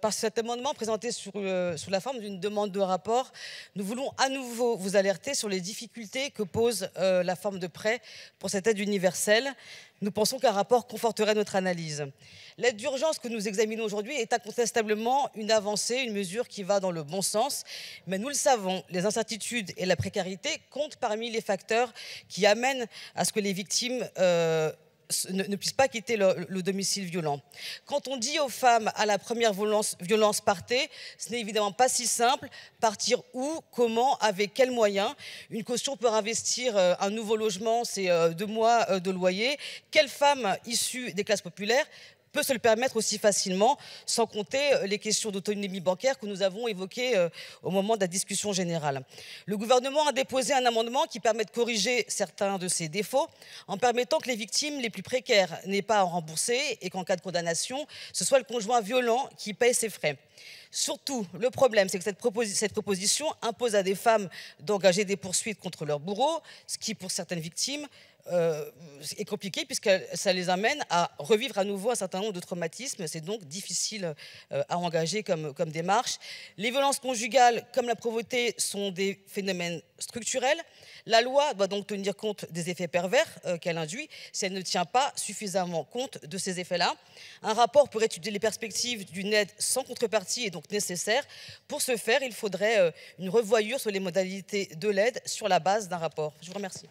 Par cet amendement présenté sous la forme d'une demande de rapport, nous voulons à nouveau vous alerter sur les difficultés que pose la forme de prêt pour cette aide universelle. Nous pensons qu'un rapport conforterait notre analyse. L'aide d'urgence que nous examinons aujourd'hui est incontestablement une avancée, une mesure qui va dans le bon sens. Mais nous le savons, les incertitudes et la précarité comptent parmi les facteurs qui amènent à ce que les victimes ne puissent pas quitter le domicile violent. Quand on dit aux femmes à la première violence partez, ce n'est évidemment pas si simple. Partir où, comment, avec quels moyens? Une caution pour investir un nouveau logement, c'est 2 mois de loyer. Quelle femme issue des classes populaires peut se le permettre aussi facilement, sans compter les questions d'autonomie bancaire que nous avons évoquées au moment de la discussion générale. Le gouvernement a déposé un amendement qui permet de corriger certains de ces défauts en permettant que les victimes les plus précaires n'aient pas à en rembourser et qu'en cas de condamnation, ce soit le conjoint violent qui paye ses frais. Surtout, le problème, c'est que cette proposition impose à des femmes d'engager des poursuites contre leur bourreau, ce qui, pour certaines victimes, est compliqué puisque ça les amène à revivre à nouveau un certain nombre de traumatismes. C'est donc difficile à engager comme démarche. Les violences conjugales, comme la pauvreté, sont des phénomènes structurels. La loi doit donc tenir compte des effets pervers qu'elle induit si elle ne tient pas suffisamment compte de ces effets-là. Un rapport pour étudier les perspectives d'une aide sans contrepartie est donc nécessaire. Pour ce faire, il faudrait une revoyure sur les modalités de l'aide sur la base d'un rapport. Je vous remercie.